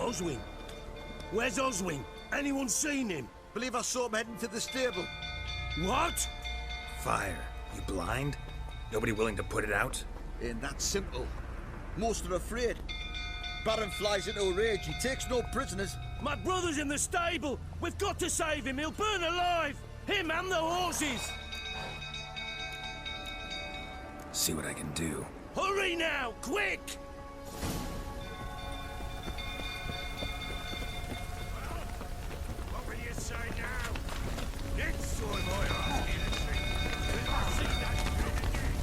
Oswin? Where's Oswin? Anyone seen him? Believe I saw him heading to the stable. What? Fire. You blind? Nobody willing to put it out? Ain't that simple. Most are afraid. Baron flies into a rage. He takes no prisoners. My brother's in the stable. We've got to save him. He'll burn alive. Him and the horses. See what I can do. Hurry now, quick! What will you say now? Next time I ask anything, will I see that thing again?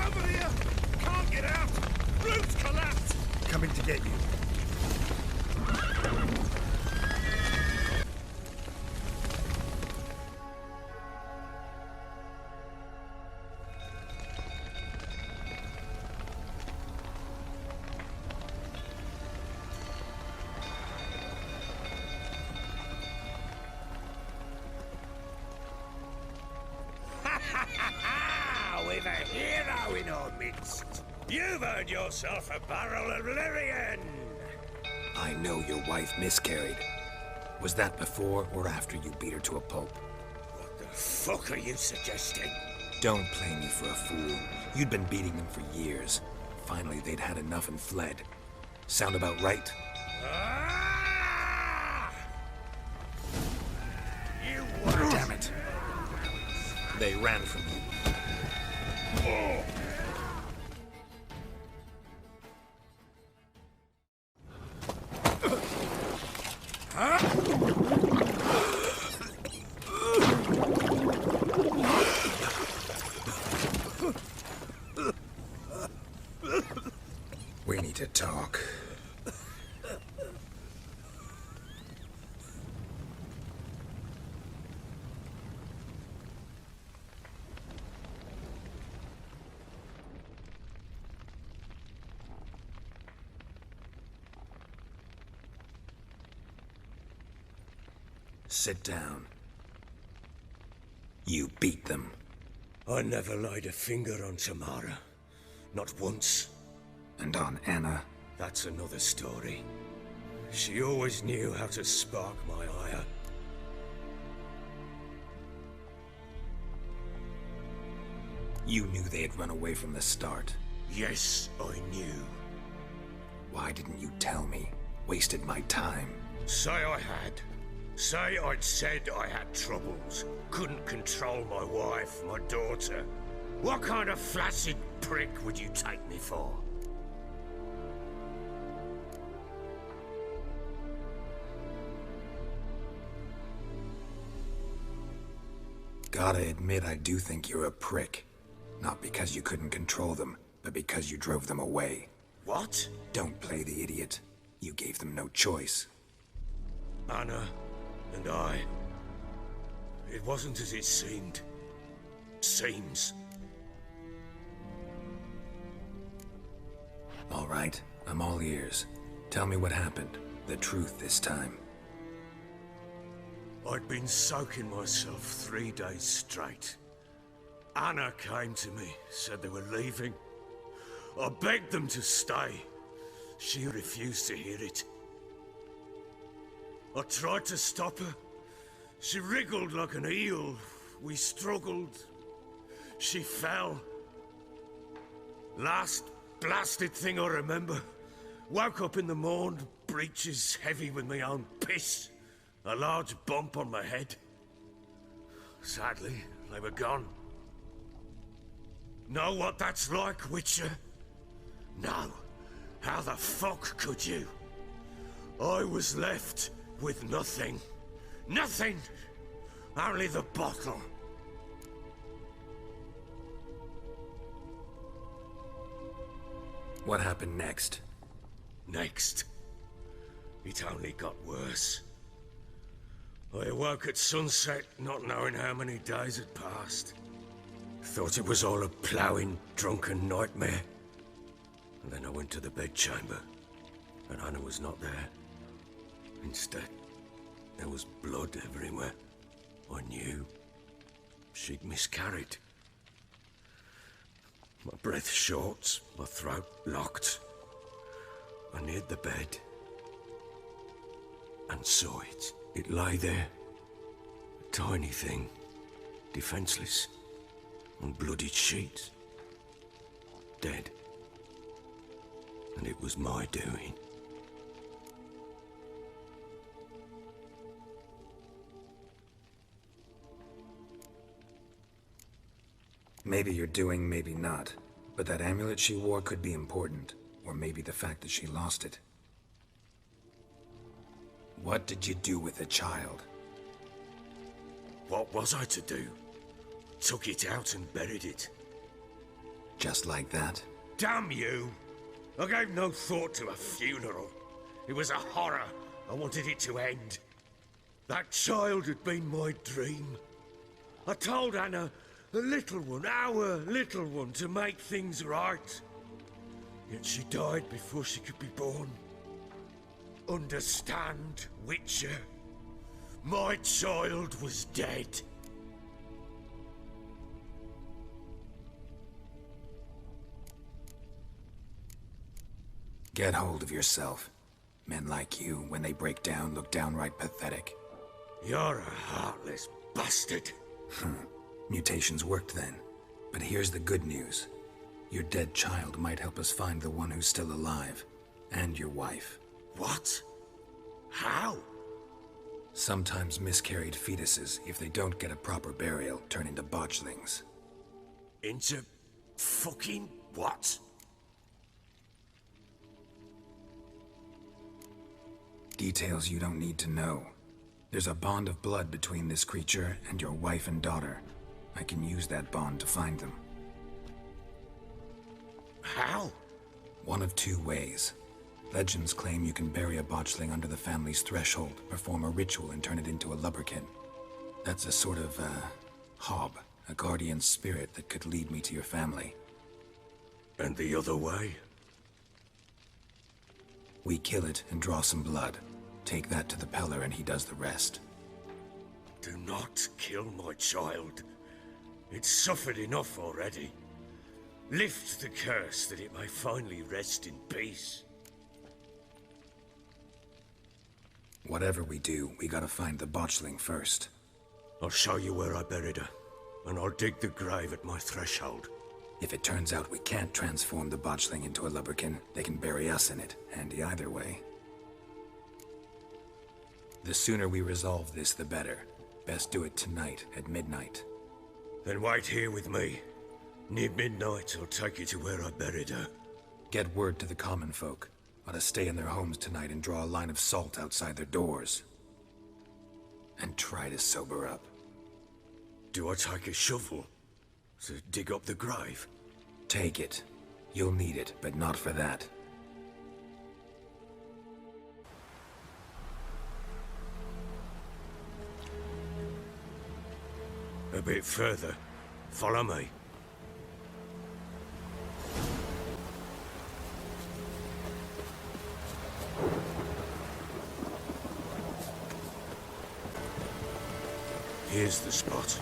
Over here! Can't get out! Roof's collapsed! Coming to get you. We've a hero in our midst. You've earned yourself a barrel of Lyrian. I know your wife miscarried. Was that before or after you beat her to a pulp? What the fuck are you suggesting? Don't play me for a fool. You'd been beating them for years. Finally, they'd had enough and fled. Sound about right? Ah! You Damn it. They ran from you. We need to talk. Sit down. You beat them. I never laid a finger on Tamara. Not once. And on Anna. That's another story. She always knew how to spark my ire. You knew they had run away from the start. Yes, I knew. Why didn't you tell me? Wasted my time. Say I had. Say I'd said I had troubles. Couldn't control my wife, my daughter. What kind of flaccid prick would you take me for? Gotta admit, I do think you're a prick. Not because you couldn't control them, but because you drove them away. What? Don't play the idiot. You gave them no choice. Anna and I. It wasn't as it seemed. Seems. All right, I'm all ears. Tell me what happened. The truth this time. I'd been soaking myself 3 days straight. Anna came to me, said they were leaving. I begged them to stay. She refused to hear it. I tried to stop her. She wriggled like an eel. We struggled. She fell. Last blasted thing I remember. Woke up in the morn, breeches heavy with my own piss. A large bump on my head. Sadly, they were gone. Know what that's like, Witcher? No. How the fuck could you? I was left with nothing. Nothing! Only the bottle. What happened next? Next. It only got worse. I awoke at sunset, not knowing how many days had passed. Thought it was all a ploughing, drunken nightmare. And then I went to the bedchamber, and Anna was not there. Instead, there was blood everywhere. I knew she'd miscarried. My breath short, my throat locked. I neared the bed and saw it. It lay there, a tiny thing, defenseless, on bloodied sheets, dead. And it was my doing. Maybe you're doing, maybe not. But that amulet she wore could be important. Or maybe the fact that she lost it. What did you do with the child? What was I to do? Took it out and buried it. Just like that? Damn you! I gave no thought to a funeral. It was a horror. I wanted it to end. That child had been my dream. I told Anna, the little one, our little one, to make things right. Yet she died before she could be born. Understand, Witcher? My child was dead. Get hold of yourself. Men like you, when they break down, look downright pathetic. You're a heartless bastard. Mutations worked then. But here's the good news. Your dead child might help us find the one who's still alive. And your wife. What? How? Sometimes miscarried fetuses, if they don't get a proper burial, turn into botchlings. Into fucking what? Details you don't need to know. There's a bond of blood between this creature and your wife and daughter. I can use that bond to find them. How? One of two ways. Legends claim you can bury a botchling under the family's threshold, perform a ritual and turn it into a lubberkin. That's a sort of, hob, a guardian spirit that could lead me to your family. And the other way? We kill it and draw some blood. Take that to the Peller and he does the rest. Do not kill my child. It's suffered enough already. Lift the curse that it may finally rest in peace. Whatever we do, we gotta find the botchling first. I'll show you where I buried her, and I'll dig the grave at my threshold. If it turns out we can't transform the botchling into a lubberkin, they can bury us in it. Handy either way. The sooner we resolve this, the better. Best do it tonight, at midnight. Then wait here with me. Near midnight, I'll take you to where I buried her. Get word to the common folk. Ought to stay in their homes tonight and draw a line of salt outside their doors. And try to sober up. Do I take a shovel to dig up the grave? Take it. You'll need it, but not for that. A bit further. Follow me. Here's the spot.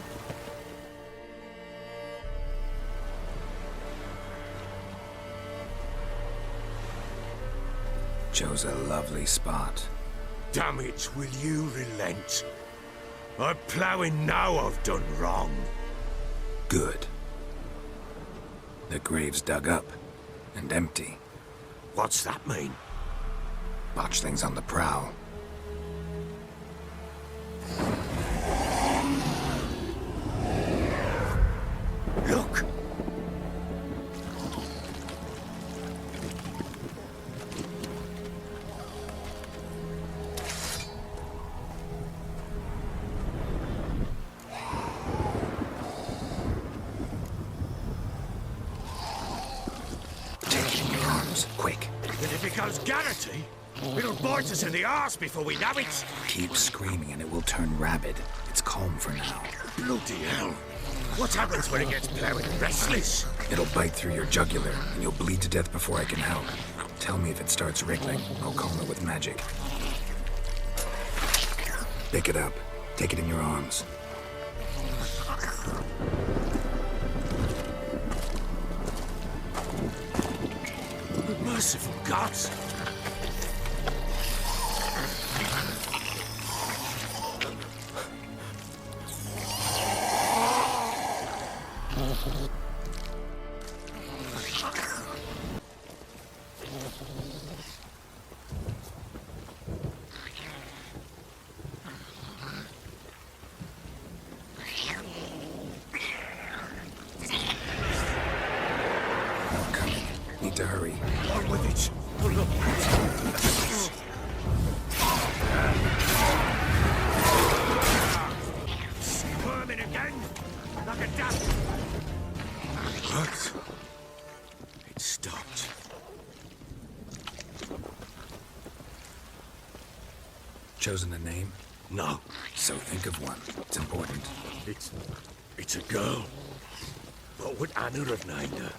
Chose a lovely spot. Damn it, will you relent? I'm ploughing now I've done wrong. Good. The grave's dug up and empty. What's that mean? Botchling's on the prowl. Look! Take it in your arms, quick. And if it goes Garrity, it'll bite us in the arse before we know it. Keep screaming and it will turn rabid. It's calm for now. Bloody hell. What happens when it gets ploughing and restless? It'll bite through your jugular, and you'll bleed to death before I can help. Tell me if it starts wriggling. I'll calm it with magic. Pick it up. Take it in your arms. Merciful gods! Need to hurry. On with it! Squirming again! Like a duck! What? It stopped. Chosen a name? No. So think of one. It's important. It's a girl. What would Anna have named her?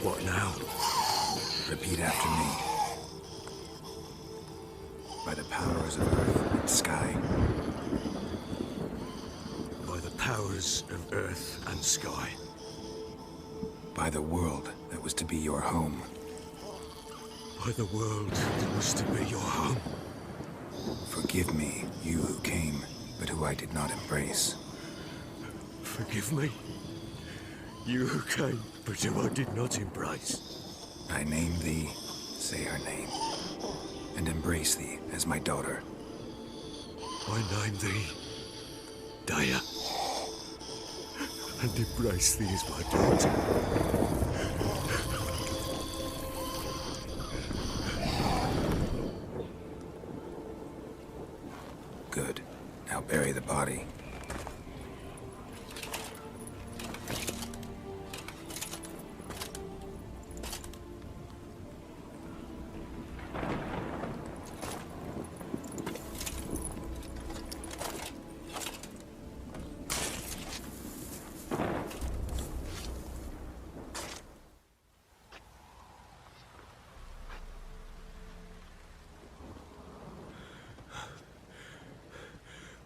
What now? Repeat after me. By the powers of earth and sky. By the powers of earth and sky. By the world that was to be your home. By the world that was to be your home. Forgive me, you who came, but who I did not embrace. Forgive me. You who came, but who I did not embrace. I name thee, say her name, and embrace thee as my daughter. I name thee Daya, and embrace thee as my daughter. Good. Now bury the body.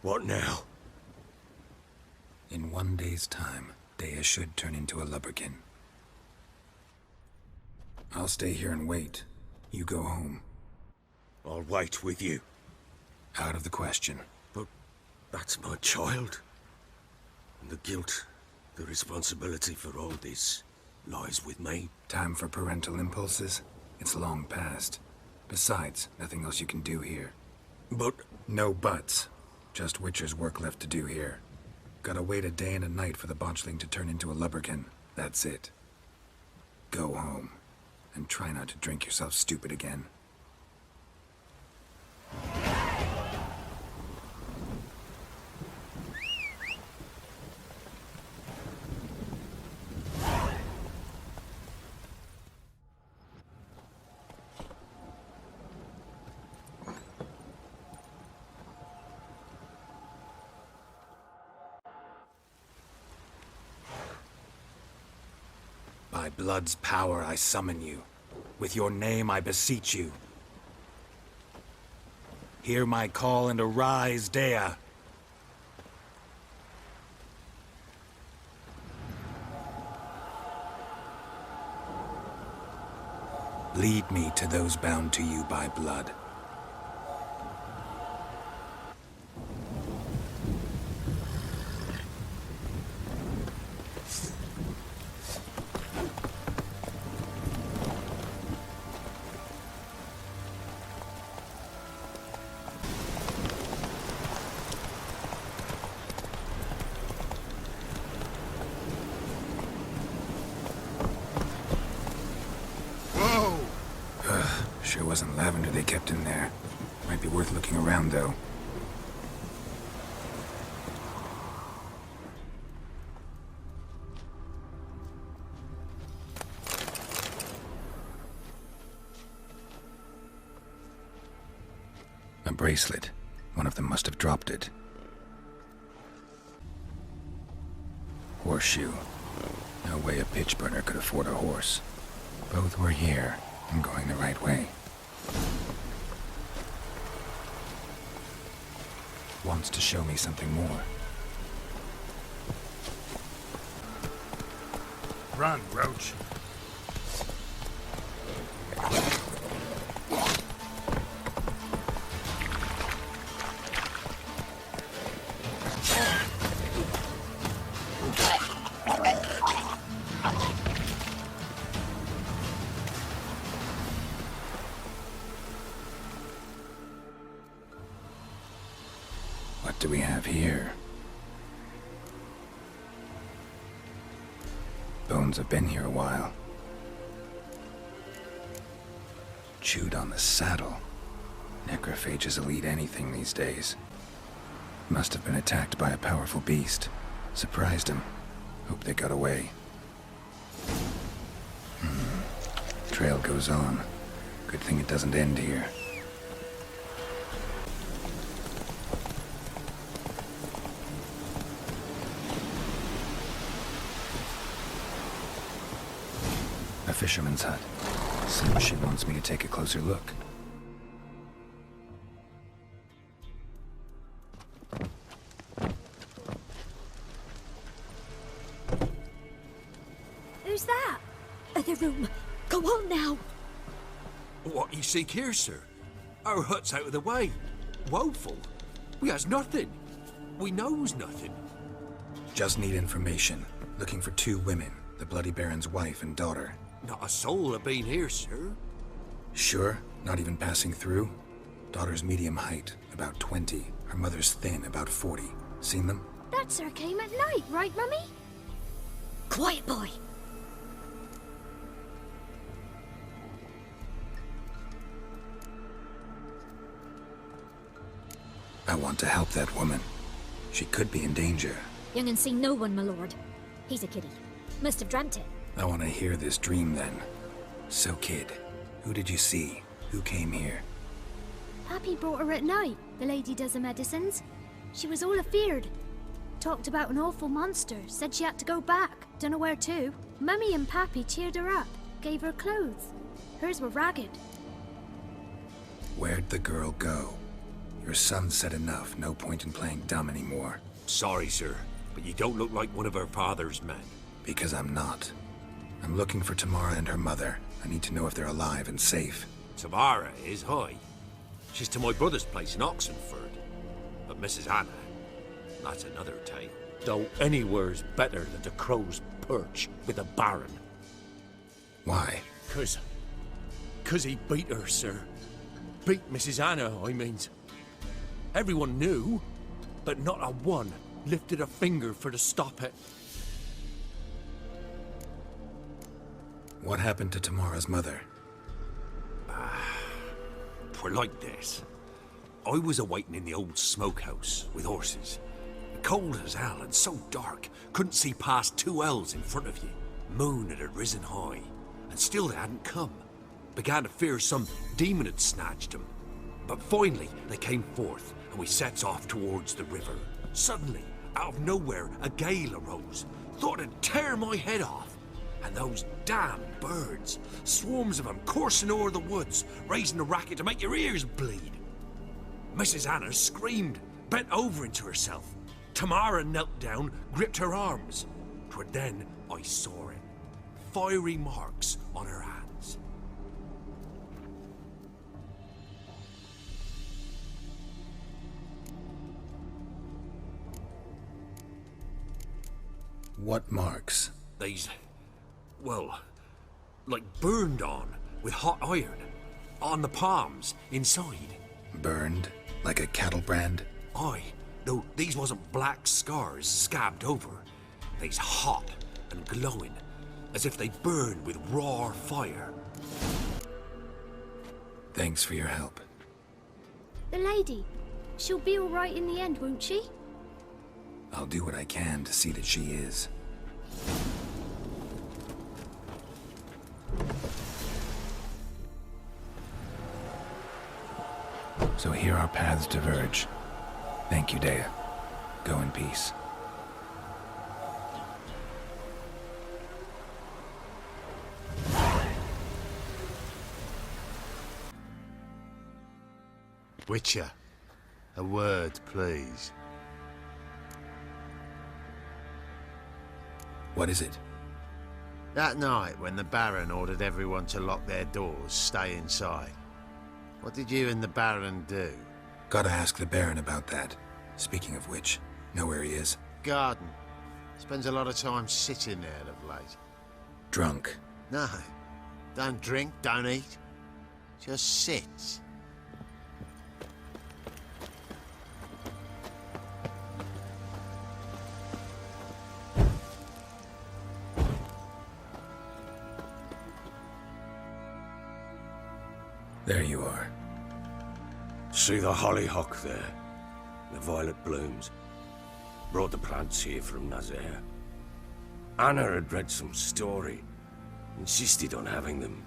What now? In 1 day's time, Dea should turn into a lubberkin. I'll stay here and wait. You go home. I'll wait with you. Out of the question. But that's my child. And the guilt, the responsibility for all this lies with me. Time for parental impulses? It's long past. Besides, nothing else you can do here. But No buts. Just Witcher's work left to do here. Gotta wait a day and a night for the botchling to turn into a lubberkin. That's it. Go home. And try not to drink yourself stupid again. By blood's power I summon you. With your name I beseech you. Hear my call and arise, Dea. Lead me to those bound to you by blood. Sure wasn't lavender they kept in there. Might be worth looking around, though. bracelet. One of them must have dropped it. Horseshoe. No way a pitch burner could afford a horse. Both were here. I'm going the right way. Wants to show me something more. Run, Roach. What do we have here? Bones have been here a while. Chewed on the saddle. Necrophages will eat anything these days. Must have been attacked by a powerful beast. Surprised him. Hope they got away. Trail goes on. Good thing it doesn't end here. A fisherman's hut. Seems she wants me to take a closer look. Who's that? Other room. Go on now. What you seek here, sir? Our hut's out of the way. Woeful. We has nothing. We knows nothing. Just need information. Looking for 2 women. The Bloody Baron's wife and daughter. Not a soul have been here, sir. Sure? Not even passing through? Daughter's medium height, about 20. Her mother's thin, about 40. Seen them? That sir came at night, right, Mummy? Quiet, boy. I want to help that woman. She could be in danger. Young and seen no one, my lord. He's a kiddie. Must have dreamt it. I want to hear this dream then. So, kid, who did you see? Who came here? Pappy brought her at night. The lady does the medicines. She was all afeared. Talked about an awful monster. Said she had to go back. Dunno where to. Mummy and Pappy cheered her up. Gave her clothes. Hers were ragged. Where'd the girl go? Your son said enough. No point in playing dumb anymore. Sorry, sir, but you don't look like one of our father's men. Because I'm not. I'm looking for Tamara and her mother. I need to know if they're alive and safe. Tamara is high. She's to my brother's place in Oxenford. But Mrs. Anna, that's another tale. Though anywhere's better than the Crow's Perch with a baron. Why? 'Cause he beat her, sir. Beat Mrs. Anna, I means. Everyone knew, but not a one lifted a finger for to stop it. What happened to Tamara's mother? Twere like this. I was awaiting in the old smokehouse with horses. Cold as hell and so dark, couldn't see past 2 ells in front of you. Moon had risen high, and still they hadn't come. Began to fear some demon had snatched them. But finally, they came forth, and we sets off towards the river. Suddenly, out of nowhere, a gale arose. Thought it'd tear my head off. And those damn birds, swarms of them coursing o'er the woods, raising a racket to make your ears bleed. Mrs. Anna screamed, bent over into herself. Tamara knelt down, gripped her arms. 'Twere then I saw it. Fiery marks on her hands. What marks? These, well, like burned on with hot iron. On the palms, inside. Burned? Like a cattle brand? Aye, though these wasn't black scars scabbed over. They's hot and glowing, as if they burned with raw fire. Thanks for your help. The lady. She'll be all right in the end, won't she? I'll do what I can to see that she is. So here our paths diverge. Thank you, Dea. Go in peace. Witcher, a word, please. What is it? That night when the Baron ordered everyone to lock their doors, stay inside. What did you and the Baron do? Gotta ask the Baron about that. Speaking of which, know where he is? Garden. Spends a lot of time sitting there of late. Drunk. No. Don't drink, don't eat. Just sits. There you are. See the hollyhock there? The violet blooms. Brought the plants here from Nazaire. Anna had read some story. Insisted on having them.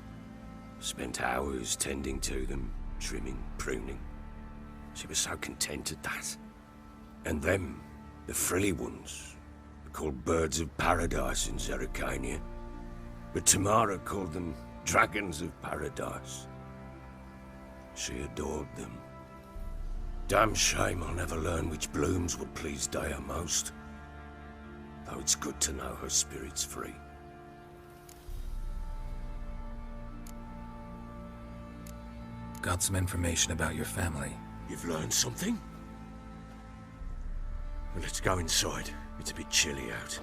Spent hours tending to them, trimming, pruning. She was so content at that. And them, the frilly ones, are called birds of paradise in Zerrikania. But Tamara called them dragons of paradise. She adored them. Damn shame I'll never learn which blooms would please Dea most. Though it's good to know her spirit's free. Got some information about your family. You've learned something? Well, let's go inside. It's a bit chilly out.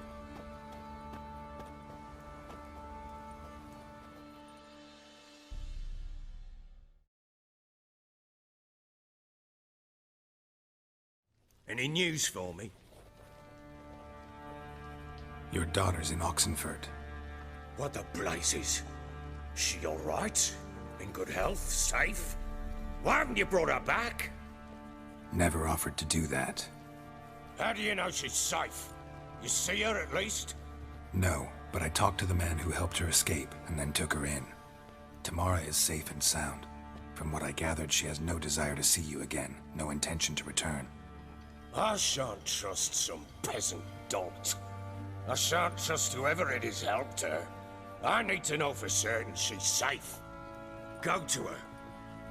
Any news for me? Your daughter's in Oxenfurt. What the blazes? She all right? In good health? Safe? Why haven't you brought her back? Never offered to do that. How do you know she's safe? You see her at least? No, but I talked to the man who helped her escape and then took her in. Tamara is safe and sound. From what I gathered, she has no desire to see you again, no intention to return. I shan't trust some peasant dolt. I shan't trust whoever it is helped her. I need to know for certain she's safe. Go to her.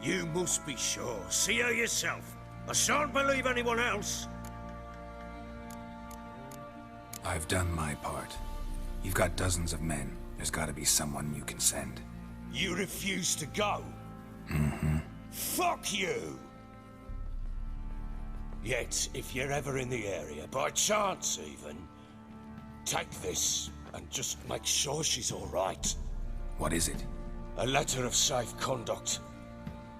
You must be sure. See her yourself. I shan't believe anyone else. I've done my part. You've got dozens of men. There's gotta be someone you can send. You refuse to go? Mm-hmm. Fuck you! Yet, if you're ever in the area, by chance even, take this and just make sure she's all right. What is it? A letter of safe conduct.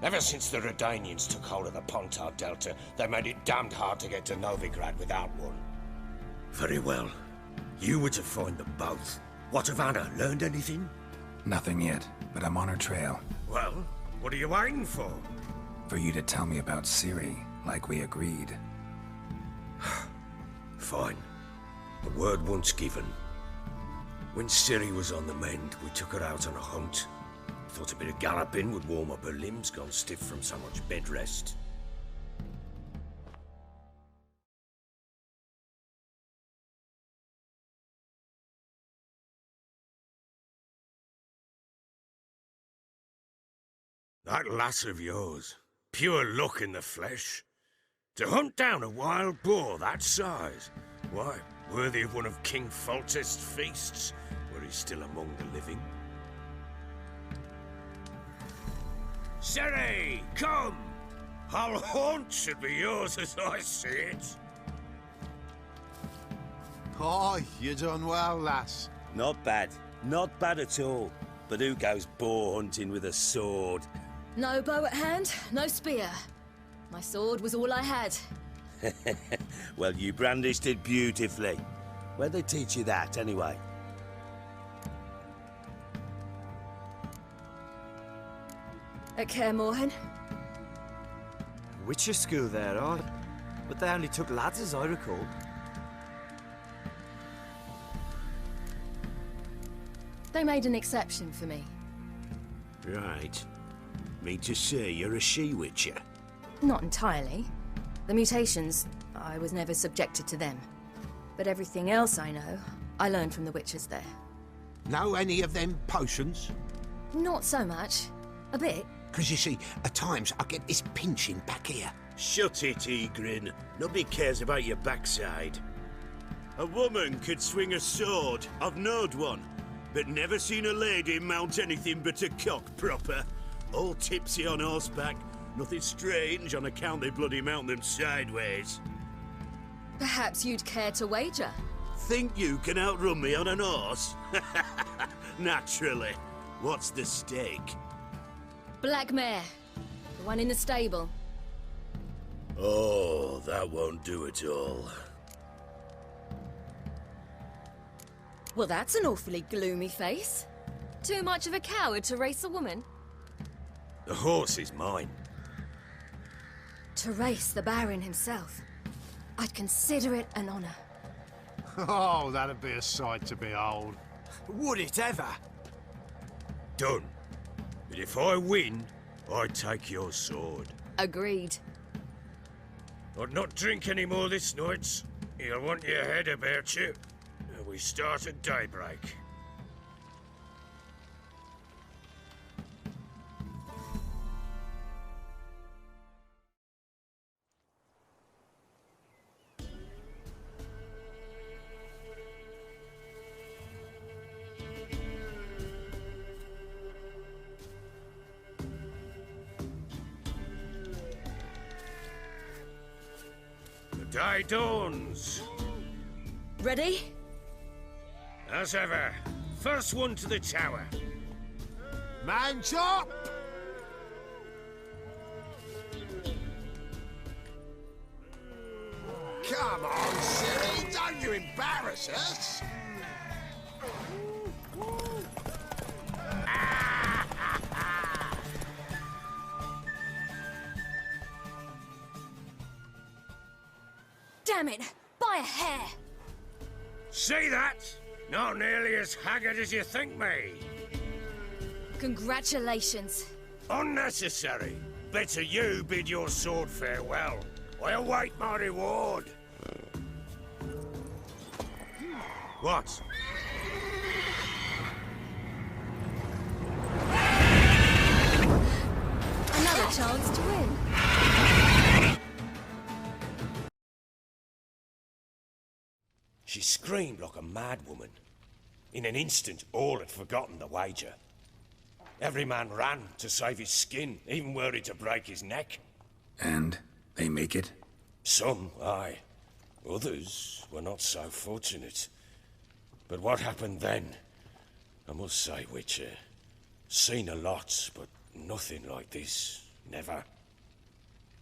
Ever since the Redanians took hold of the Pontar Delta, they made it damned hard to get to Novigrad without one. Very well. You were to find them both. What of Anna? Learned anything? Nothing yet, but I'm on her trail. Well, what are you waiting for? For you to tell me about Ciri, like we agreed. Fine. The word once given. When Ciri was on the mend, we took her out on a hunt. Thought a bit of galloping would warm up her limbs, gone stiff from so much bed rest. That lass of yours, pure luck in the flesh. To hunt down a wild boar that size, why, worthy of one of King Foltest's feasts, were he still among the living. Ciri, come! Whole haunt should be yours as I see it. Oh, you done well, lass. Not bad. Not bad at all. But who goes boar hunting with a sword? No bow at hand, no spear. My sword was all I had. Well, you brandished it beautifully. Where'd they teach you that, anyway? At Kaer Morhen. Witcher school there, aye? But they only took lads, as I recall. They made an exception for me. Right. Mean to say you're a she-witcher? Not entirely. The mutations, I was never subjected to them. But everything else I know, I learned from the witches there. Know any of them potions? Not so much. A bit. Because you see, at times I get this pinching back here. Shut it, Egrin. Nobody cares about your backside. A woman could swing a sword. I've knowed one. But never seen a lady mount anything but a cock proper. All tipsy on horseback. Nothing strange on account they bloody mount them sideways. Perhaps you'd care to wager? Think you can outrun me on an horse? Naturally. What's the stake? Black mare. The one in the stable. Oh, that won't do it all. Well, that's an awfully gloomy face. Too much of a coward to race a woman? The horse is mine. To race the Baron himself. I'd consider it an honor. Oh, that'd be a sight to behold. Would it ever? Done. But if I win, I take your sword. Agreed. I'd not drink any more this night. You'll want your head about you. We start at daybreak. The day dawns. Ready? As ever, first one to the tower. Man's up! Come on, silly, don't you embarrass us! Damn it! By a hair! See that? Not nearly as haggard as you think me. Congratulations. Unnecessary. Better you bid your sword farewell. I await my reward. What? Another chance to win. She screamed like a mad woman. In an instant, all had forgotten the wager. Every man ran to save his skin, even worried to break his neck. And they make it? Some, aye. Others were not so fortunate. But what happened then? I must say, Witcher, seen a lot, but nothing like this. Never.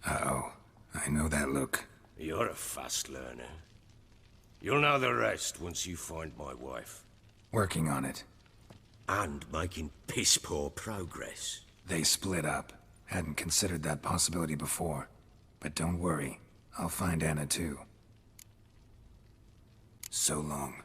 Uh-oh. I know that look. You're a fast learner. You'll know the rest once you find my wife. Working on it. And making piss-poor progress. They split up. Hadn't considered that possibility before. But don't worry. I'll find Anna too. So long.